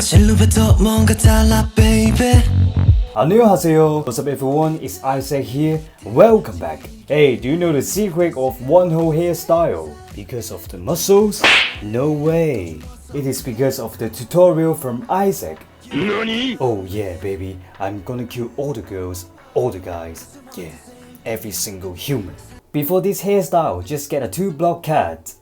실루엣도 뭔가 달라 baby. 안녕하세요. What's up everyone, it's Isaac here. Welcome back. Hey, do you know the secret of Wonho hairstyle? Because of the muscles? No way. It is because of the tutorial from Isaac. NANI? Oh yeah baby, I'm gonna kill all the girls, all the guys. Yeah, every single human. Before this hairstyle, just get a 2-block cut.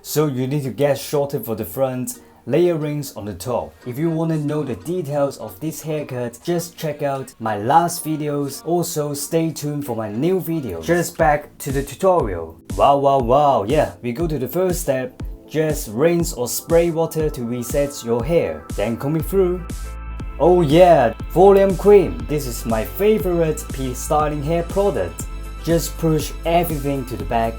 So you need to get shorter for the front, layerings on the top. If you want to know the details of this haircut, just check out my last videos. Also stay tuned for my new video. Just back to the tutorial. Wow, yeah, we go to the first step. Just rinse or spray water to reset your hair, then comb it through. Oh yeah, volume cream. This is my favorite styling hair product. Just push everything to the back.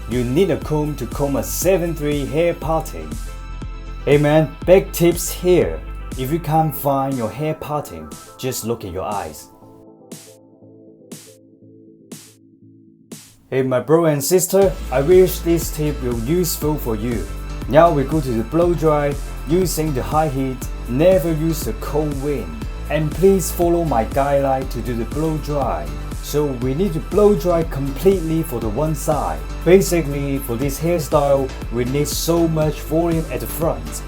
You need a comb to comb a 7-3 hair parting. Hey man, big tips here. If you can't find your hair parting, just look at your eyes. Hey my bro and sister, I wish this tip will be useful for you. Now we go to the blow dry using the high heat. Never use the cold wind. And please follow my guideline to do the blow dry. So we need to blow dry completely for the one side. Basically, for this hairstyle, we need so much volume at the front.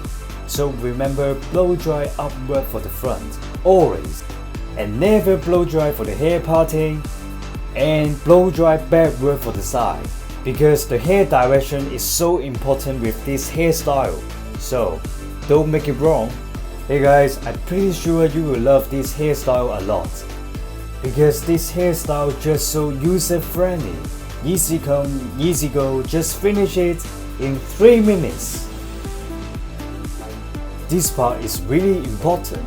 So remember, blow dry upward for the front, always. And never blow dry for the hair parting. And blow dry backward for the side. Because the hair direction is so important with this hairstyle. So, don't make it wrong. Hey guys, I'm pretty sure you will love this hairstyle a lot. Because this hairstyle just so user friendly. Easy come, easy go, just finish it in 3 minutes. This part is really important.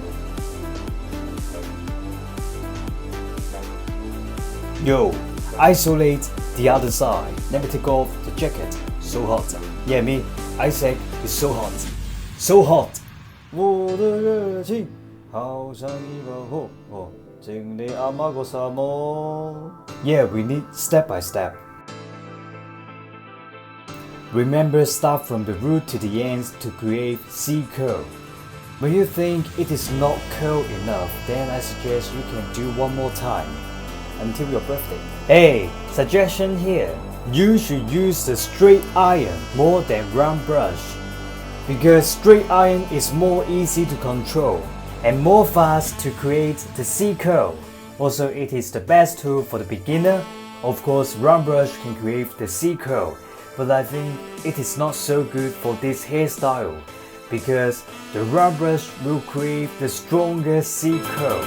Yo, isolate the other side. Never take off the jacket. So hot. Yeah, me, Isaac is so hot. So hot. 我的热情好像一把火。Yeah, we need step by step. Remember, start from the root to the ends to create C curl. When you think it is not curled enough, then I suggest you can do one more time until your birthday. Hey, suggestion here. You should use the straight iron more than round brush. Because straight iron is more easy to control and more fast to create the C curl. Also, it is the best tool for the beginner. Of course, round brush can create the C curl, but I think it is not so good for this hairstyle because the round brush will create the stronger C curl.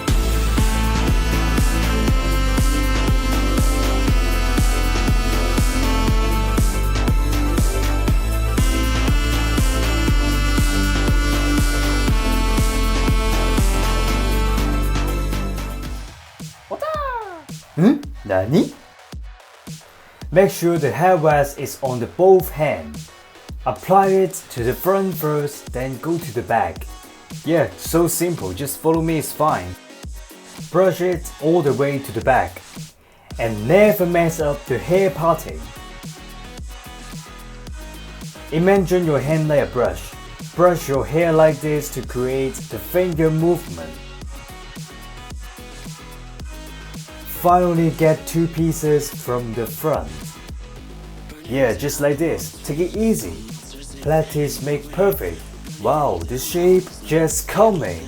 Nani? Make sure the Hairwax is on the both hands. Apply it to the front first, then go to the back. Yeah, so simple, just follow me, it's fine. Brush it all the way to the back. And never mess up the hair parting. Imagine your hand like a brush. Brush your hair like this to create the finger movement. Finally get 2 pieces from the front. Yeah, just like this. Take it easy. Practice make perfect. Wow, the shape just coming.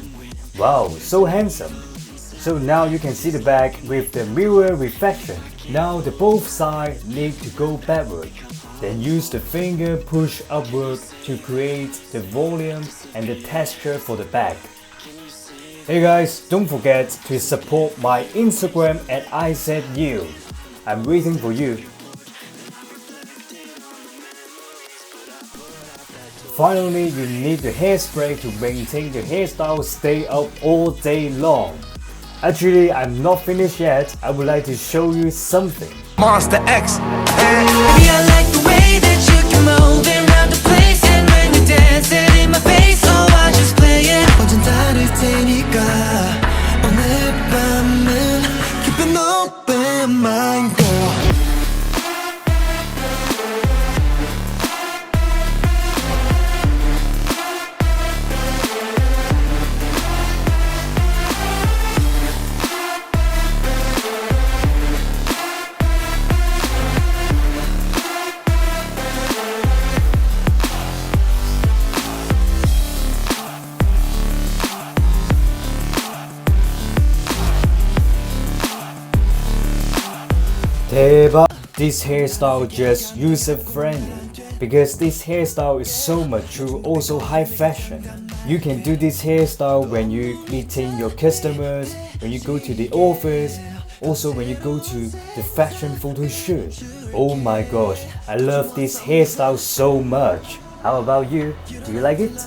Wow, so handsome. So now you can see the back with the mirror reflection. Now the both sides need to go backward. Then use the finger push upward to create the volume and the texture for the back. Hey guys, don't forget to support my Instagram at ISSAC YIU. I'm waiting for you. Finally, you need the hairspray to maintain the hairstyle stay up all day long. Actually, I'm not finished yet. I would like to show you something. MONSTAX. Baby, I like the way that you can move around the place, and when you dance it in my face, oh I just play it. 완전 다를 테니까 오늘 밤은 keep an open mind, girl. This hairstyle just user-friendly because this hairstyle is so mature, also high fashion. You can do this hairstyle when you meeting your customers, when you go to the office, also when you go to the fashion photo shoot. Oh my gosh, I love this hairstyle so much. How about you? Do you like it?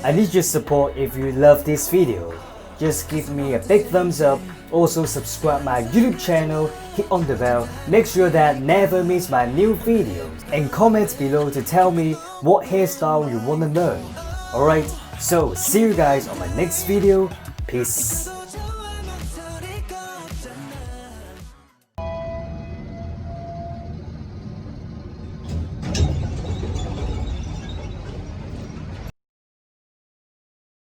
I need your support if you love this video. Just give me a big thumbs up. Also subscribe my YouTube channel, hit on the bell, make sure that never miss my new videos, and comment below to tell me what hairstyle you wanna learn. Alright, so see you guys on my next video. Peace.